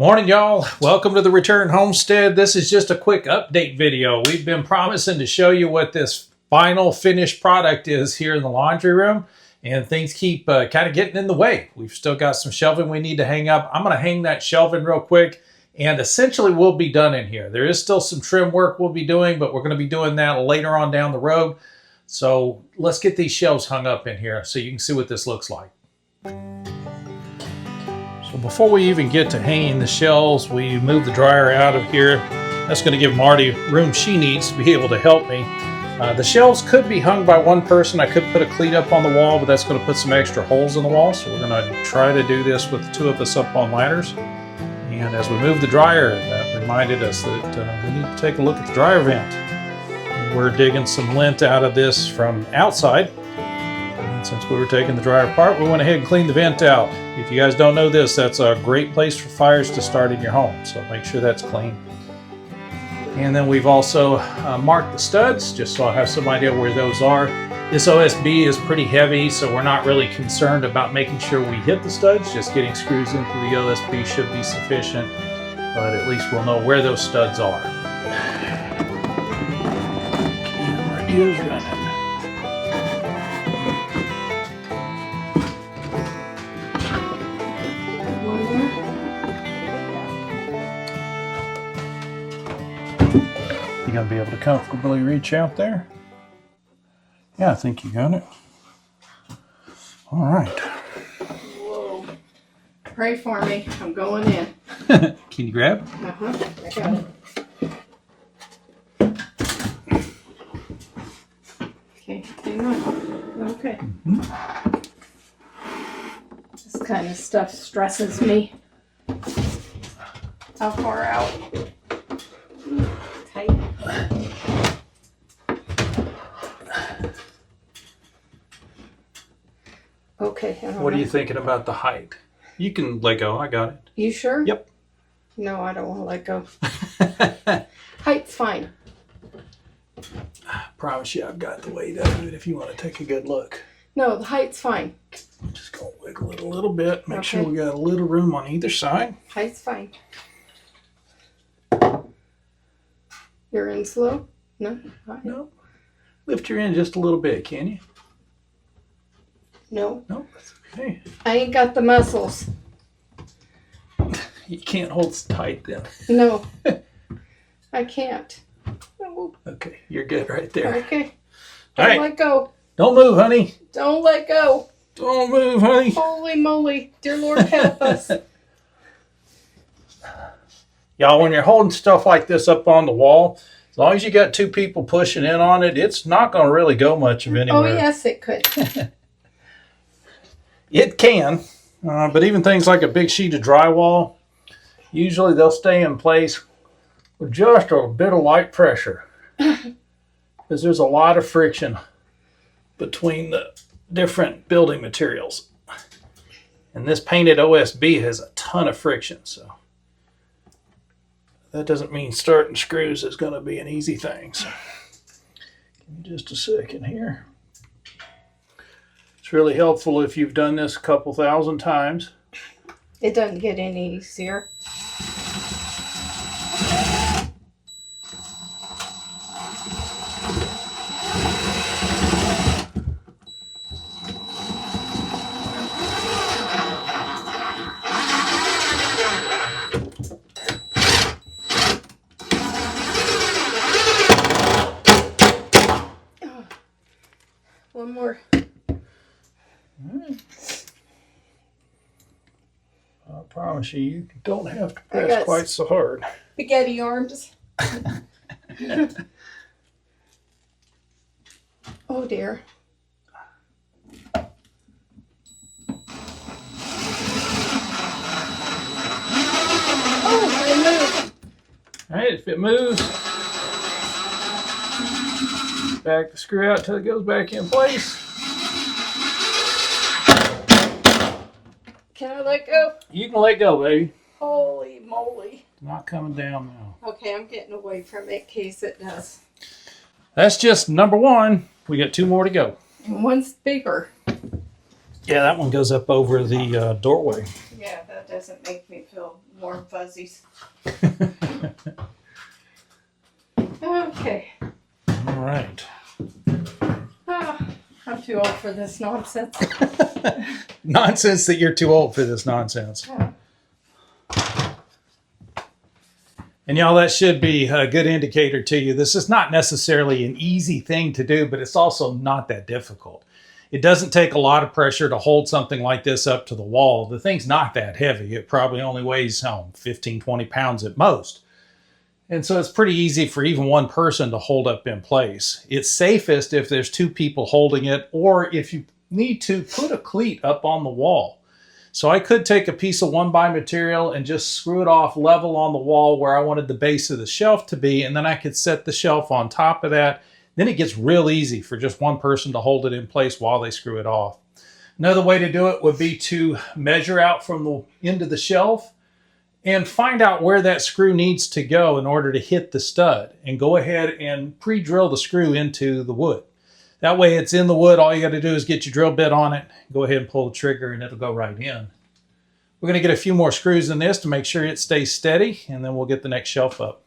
Morning, y'all. Welcome to the Return Homestead. This is just a quick update video. We've been promising to show you what this final finished product is here in the laundry room, and things keep kind of getting in the way. We've still got some shelving we need to hang up. I'm going to hang that shelving real quick, and essentially we'll be done in here. There is still some trim work we'll be doing, but we're going to be doing that later on down the road. So let's get these shelves hung up in here so you can see what this looks like. So before we even get to hanging the shelves, we move the dryer out of here. That's going to give Marty room she needs to be able to help me. The shelves could be hung by one person. I could put a cleat up on the wall, but that's going to put some extra holes in the wall. So we're going to try to do this with the two of us up on ladders. And as we move the dryer, that reminded us that we need to take a look at the dryer vent. We're digging some lint out of this from outside. Since we were taking the dryer apart, we went ahead and cleaned the vent out. If you guys don't know this, that's a great place for fires to start in your home, so make sure that's clean. And then we've also marked the studs, just so I have some idea where those are. This OSB is pretty heavy, so we're not really concerned about making sure we hit the studs. Just getting screws into the OSB should be sufficient, but at least we'll know where those studs are. Camera is running. You gonna be able to comfortably reach out there? Yeah, I think you got it. All right. Whoa. Pray for me. I'm going in. Can you grab? Uh-huh. I got it. Okay, hang on. Okay. This kind of stuff stresses me. How far out? Tight. Okay. What are you thinking about the height? You can let go. I got it. You sure? Yep. No, I don't want to let go. Height's fine. I promise you I've got the weight of it if you want to take a good look. No, the height's fine. I'm just going to wiggle it a little bit. Make sure Okay. we got a little room on either side. Height's fine. You're in slow? No? Fine. No. Lift your end just a little bit, can you? No. No, that's okay. I ain't got the muscles. You can't hold it tight then. No. I can't. Oh, Okay, you're good right there. okay. All Don't right. let go. Don't move, honey. Don't let go. Don't move, honey. Holy moly. Dear Lord, help us. Y'all, when you're holding stuff like this up on the wall, as long as you got two people pushing in on it, it's not going to really go much of anywhere. Oh, yes, it could. It can, but even things like a big sheet of drywall, usually they'll stay in place with just a bit of light pressure because there's a lot of friction between the different building materials. And this painted OSB has a ton of friction, so that doesn't mean starting screws is going to be an easy thing. So give me just a second here. It's really helpful if you've done this a couple thousand times. It doesn't get any easier. One more. I promise you, you don't have to press quite so hard. Spaghetti arms. Oh dear. Oh, it moved. All right, if it moves, back the screw out till it goes back in place. Can I let go? You can let go, baby. Holy moly. Not coming down now. Okay, I'm getting away from it in case it does. That's just number one. We got two more to go. And one's bigger. Yeah, that one goes up over the doorway. Yeah, that doesn't make me feel warm fuzzies. Okay. All right. I'm too old for this nonsense. Nonsense that you're too old for this nonsense. Yeah. And y'all, that should be a good indicator to you. This is not necessarily an easy thing to do, but it's also not that difficult. It doesn't take a lot of pressure to hold something like this up to the wall. The thing's not that heavy. It probably only weighs 15, 20 pounds at most. And so it's pretty easy for even one person to hold up in place. It's safest if there's two people holding it, or if you need to put a cleat up on the wall. So I could take a piece of 1x material and just screw it off level on the wall where I wanted the base of the shelf to be, and then I could set the shelf on top of that. Then it gets real easy for just one person to hold it in place while they screw it off. Another way to do it would be to measure out from the end of the shelf and find out where that screw needs to go in order to hit the stud, and go ahead and pre-drill the screw into the wood. That way it's in the wood. All you got to do is get your drill bit on it, go ahead and pull the trigger, and it'll go right in. We're going to get a few more screws in this to make sure it stays steady, and then we'll get the next shelf up.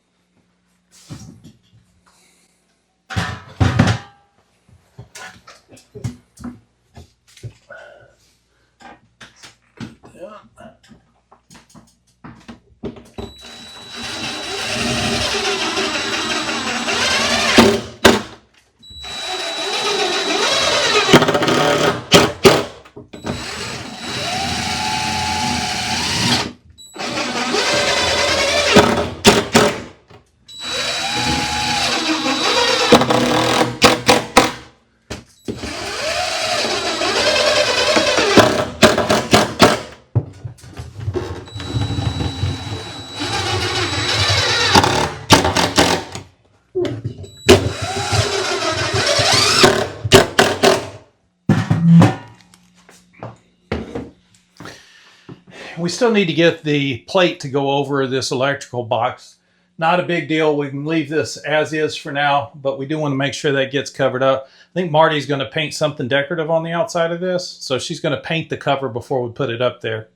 We still need to get the plate to go over this electrical box. Not a big deal. We can leave this as is for now, but we do want to make sure that gets covered up. I think Marty's going to paint something decorative on the outside of this, so she's going to paint the cover before we put it up there.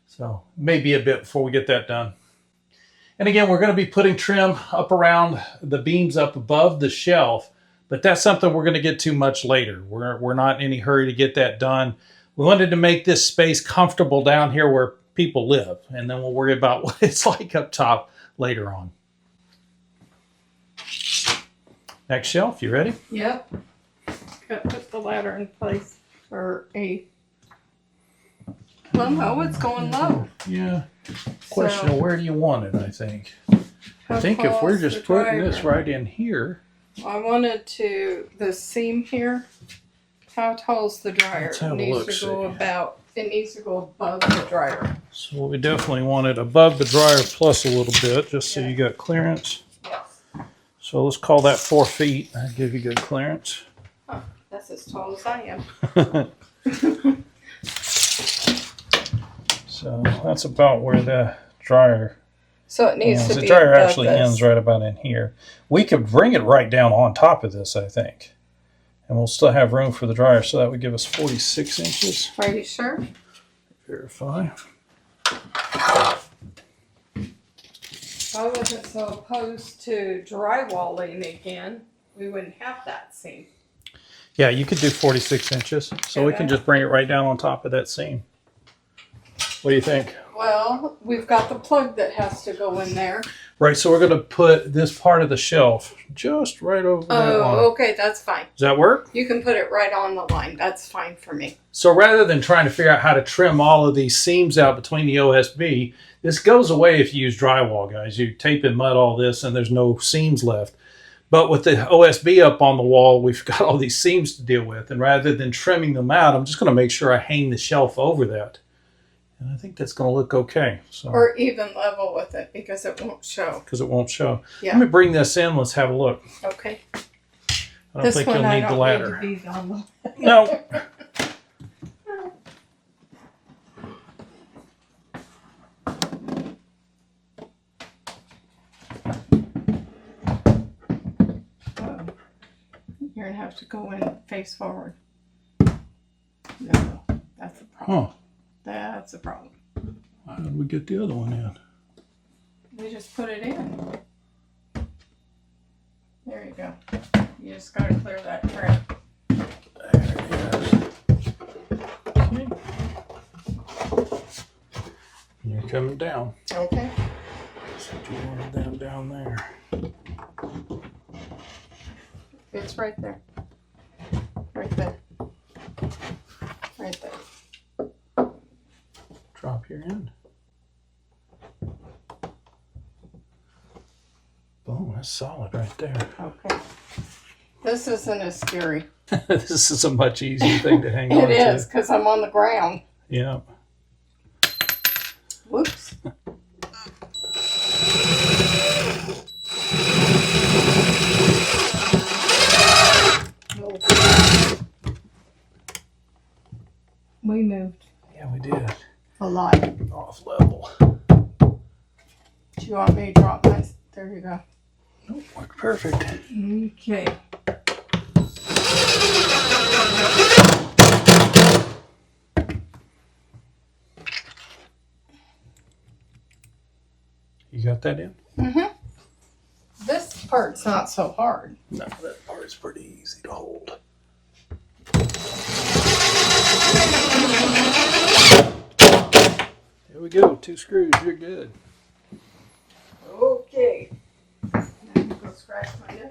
So maybe a bit before we get that done. And again, we're going to be putting trim up around the beams up above the shelf, but that's something we're going to get to much later. We're not in any hurry to get that done. We wanted to make this space comfortable down here where people live, and then we'll worry about what it's like up top later on. Next shelf, you ready? Yep. Got to put the ladder in place for a... Well, no, it's going low. Yeah. Question So, where do you want it, I think. how I think if tall we're is the just putting this driver? right in here. I wanted to, the seam here, how tall is the dryer? Let's have a It needs look, to go see. about, it needs to go above the dryer. So we definitely want it above the dryer plus a little bit, just so Yeah. you got clearance. Yes. So let's call that 4 feet. That'll give you good clearance. That's as tall as I am. So that's about where the dryer So it needs ends. to The be dryer above actually this. ends right about in here. We could bring it right down on top of this, I think. And we'll still have room for the dryer, so that would give us 46 inches. Are you sure? Verify. If I wasn't so opposed to drywalling again, we wouldn't have that seam. Yeah, you could do 46 inches. So we can just bring it right down on top of that seam. What do you think? Well, we've got the plug that has to go in there. Right, so we're going to put this part of the shelf just right over that line. Oh, okay, that's fine. Does that work? You can put it right on the line. That's fine for me. So rather than trying to figure out how to trim all of these seams out between the OSB, this goes away if you use drywall, guys. You tape and mud all this and there's no seams left. But with the OSB up on the wall, we've got all these seams to deal with. And rather than trimming them out, I'm just going to make sure I hang the shelf over that. And I think that's going to look okay. So, Or even level with it because it won't show. because it won't show. Yeah. Let me bring this in. Let's have a look. Okay. I don't This think one you'll I need the don't ladder. need to be on the... No. You're going to have to go in face forward. No, Huh. That's a problem. How did we get the other one in? We just put it in. There you go. You just gotta clear that tray. There it is. Okay. You're coming down. Okay. So you wanted them down there. It's right there. Right there. Right there. Drop your end. Boom, that's solid right there. Okay. This isn't as scary. This is a much easier thing to hang on It to. is, because I'm on the ground. Yeah. Whoops. We moved Yeah, we did. a lot. Off level. Do you want me to drop my... There you go. Nope, worked perfect. Okay. You got that in? Mm-hmm. This part's not so hard. No, that part's pretty easy to hold. There we go. 2 screws. You're good. Okay. Now I'm gonna go scratch my nose.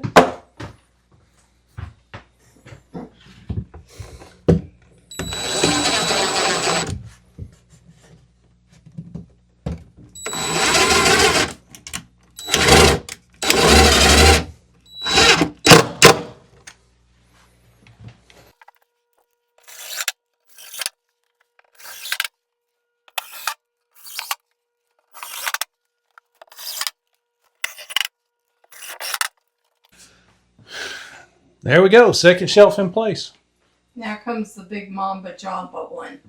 There we go. Second shelf in place. Now comes the big Mamba Jamba one.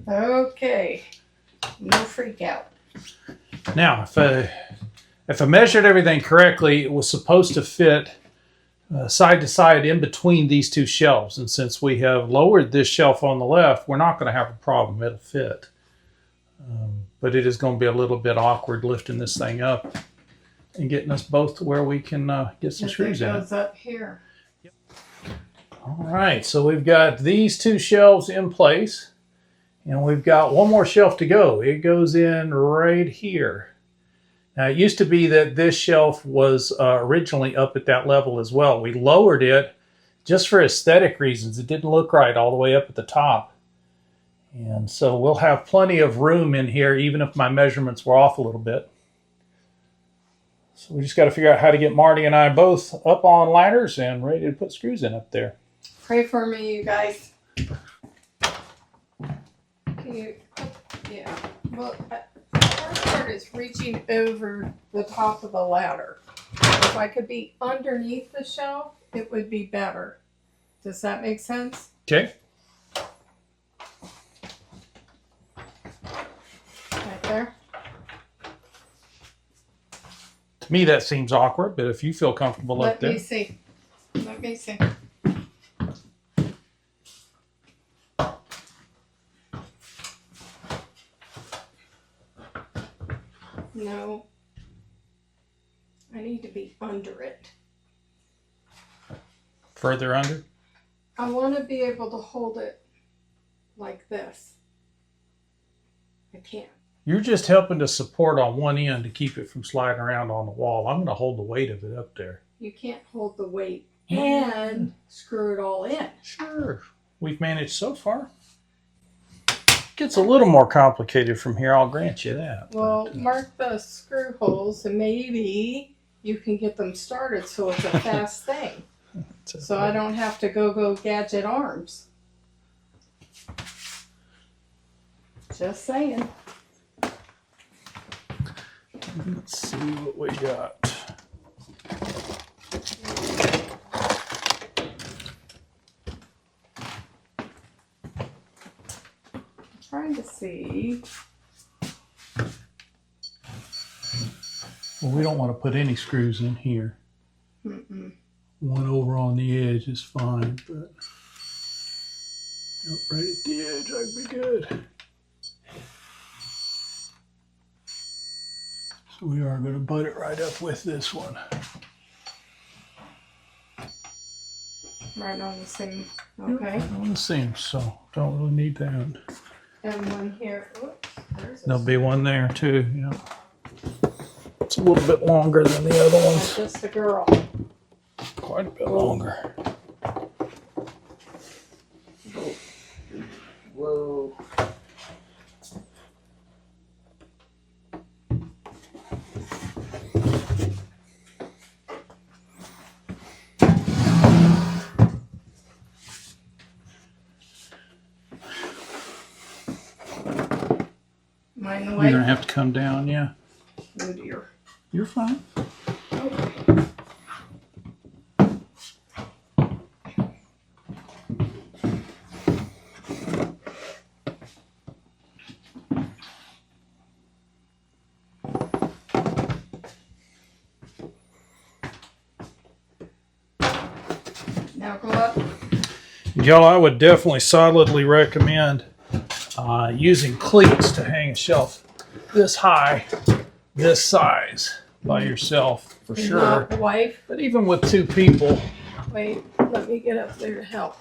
Okay. No freak out. Now, if I measured everything correctly, it was supposed to fit side to side in between these 2 shelves. And since we have lowered this shelf on the left, we're not going to have a problem. It'll fit. But it is going to be a little bit awkward lifting this thing up and getting us both to where we can get some screws in It it. goes up here. All right, so we've got these 2 shelves in place, and we've got one more shelf to go. It goes in right here. Now, it used to be that this shelf was originally up at that level as well. We lowered it just for aesthetic reasons. It didn't look right all the way up at the top. And so we'll have plenty of room in here, even if my measurements were off a little bit. So we just got to figure out how to get Marty and I both up on ladders and ready to put screws in up there. Pray for me, you guys. Can you... Yeah. Well, the hard part is reaching over the top of the ladder. If I could be underneath the shelf, it would be better. Does that make sense? Okay. Right there? To me, that seems awkward, but if you feel comfortable up Let there. me see. Let me see. No. I need to be under it. Further under? I want to be able to hold it like this. I can't. You're just helping to support on one end to keep it from sliding around on the wall. I'm going to hold the weight of it up there. You can't hold the weight and screw it all in. Sure. We've managed so far. Gets a little more complicated from here, I'll grant you that. Well, but, mark the screw holes and maybe you can get them started so it's a fast thing. So I don't have to go gadget arms. Just saying. Let's see what we got. Trying to see. Well, we don't want to put any screws in here. Mm-mm. One over on the edge is fine, but Yep, right at the edge, that'd be good. So we are going to butt it right up with this one. Right on the seam. Okay. Yep, on the seam, so don't really need that. And one here. Whoops, there's There'll be one there too. Yeah. It's a little bit longer than the other ones. Just a girl. Quite a bit longer. Whoa. Mind the You're way? gonna have to come down, yeah. Oh dear. You're fine. Okay. Now go up. Y'all, I would definitely solidly recommend using cleats to hang a shelf this high, this size by yourself for sure. Not the wife. But even with two people, Wait, let me get up there to help.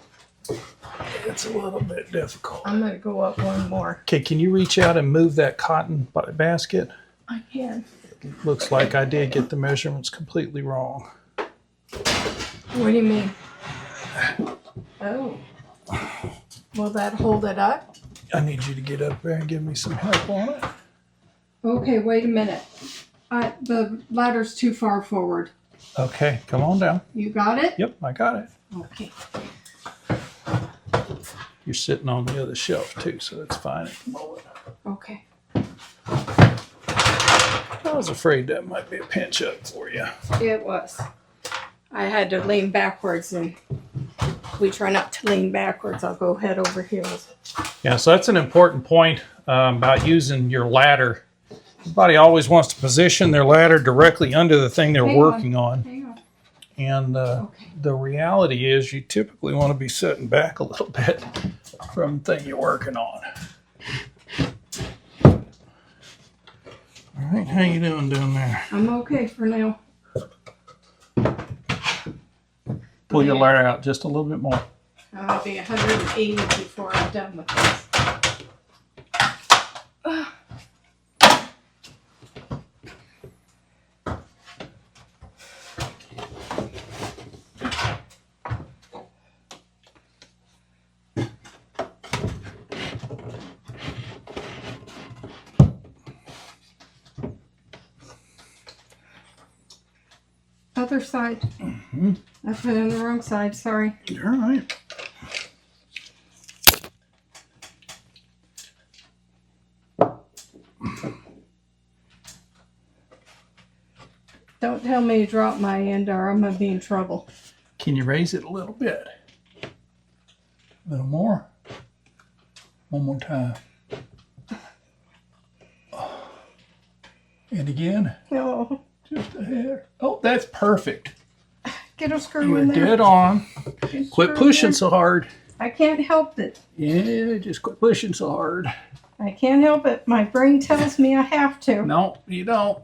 it's a little bit difficult. I'm gonna go up one more. Okay, can you reach out and move that cotton basket? I can. Looks like I did get the measurements completely wrong. What do you mean? Oh. Will that hold it up? I need you to get up there and give me some help on it. Okay, wait a minute. The ladder's too far forward. Okay, come on down. You got it? Yep, I got it. Okay. You're sitting on the other shelf too, so that's fine at the moment. Okay. I was afraid that might be a pinch up for you. It was. I had to lean backwards, and we try not to lean backwards. I'll go head over heels. Yeah, so that's an important point about using your ladder. Everybody always wants to position their ladder directly under the thing they're Hang working on. Hang on. And Okay. the reality is you typically want to be sitting back a little bit from the thing you're working on. All right, how you doing down there? I'm okay for now. Pull your ladder out just a little bit more. I'll be 180 before I'm done with this. Other side. Mm-hmm. I put it on the wrong side, sorry. You're all right. Don't tell me to drop my end or I'm going to be in trouble. Can you raise it a little bit? A little more? One more time. And again, No. just a hair. Oh, that's perfect. Get a screw You're in there. dead on. Get a Quit screw in pushing there. so hard. I can't help it. Yeah, just quit pushing so hard. I can't help it. My brain tells me I have to. No, you don't.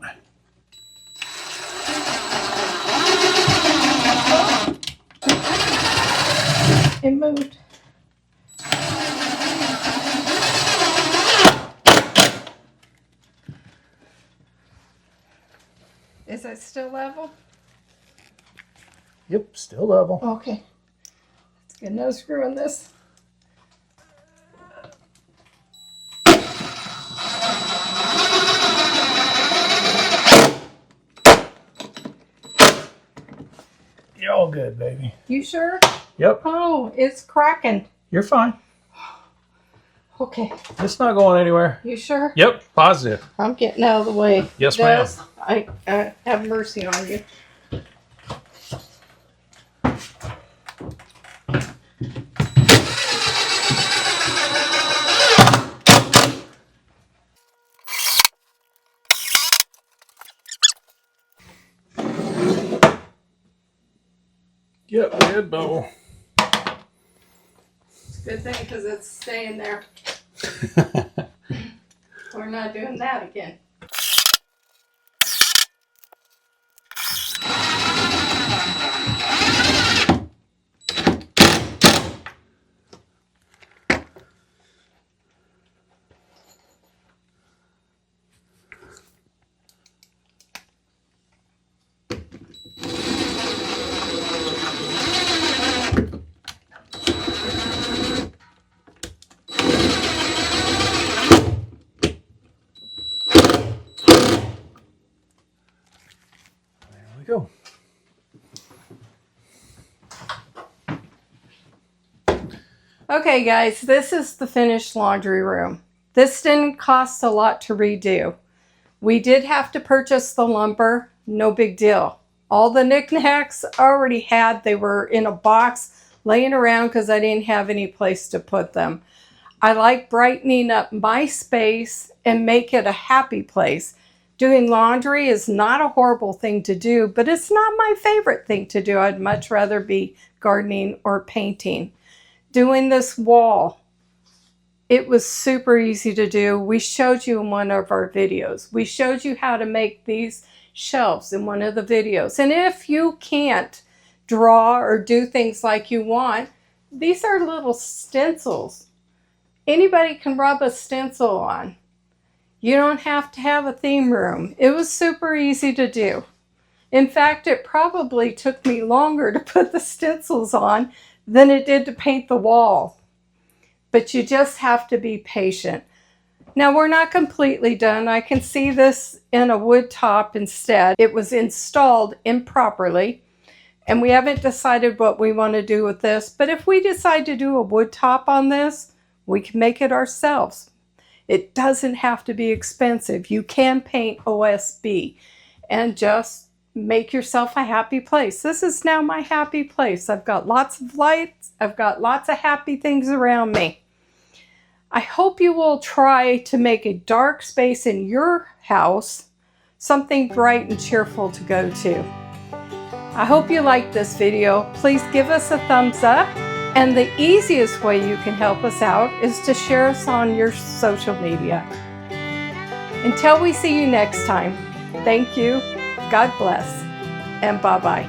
It moved. Is it still level? Yep, still level. Okay. Let's get no screw in this. You're all good, baby. You sure? Yep, Oh, it's cracking. you're fine. Okay. It's not going anywhere. You sure? Yep, positive. I'm getting out of the way. Yes, ma'am. Des, I have mercy on you. Yep, good, Bo. Good thing, because it's staying there. We're not doing that again. Go. Okay guys, this is the finished laundry room. This didn't cost a lot to redo. We did have to purchase the lumber, no big deal. All the knickknacks I already had, they were in a box laying around because I didn't have any place to put them. I like brightening up my space and make it a happy place. Doing laundry is not a horrible thing to do, but it's not my favorite thing to do. I'd much rather be gardening or painting. Doing this wall, it was super easy to do. We showed you in one of our videos. We showed you how to make these shelves in one of the videos. And if you can't draw or do things like you want, these are little stencils. Anybody can rub a stencil on. You don't have to have a theme room. It was super easy to do. In fact, it probably took me longer to put the stencils on than it did to paint the wall. But you just have to be patient. Now we're not completely done. I can see this in a wood top instead. It was installed improperly, and we haven't decided what we want to do with this. But if we decide to do a wood top on this, we can make it ourselves. It doesn't have to be expensive. You can paint OSB and just make yourself a happy place. This is now my happy place. I've got lots of lights. I've got lots of happy things around me. I hope you will try to make a dark space in your house something bright and cheerful to go to. I hope you liked this video. Please give us a thumbs up. And the easiest way you can help us out is to share us on your social media. Until we see you next time, thank you, God bless, and bye-bye.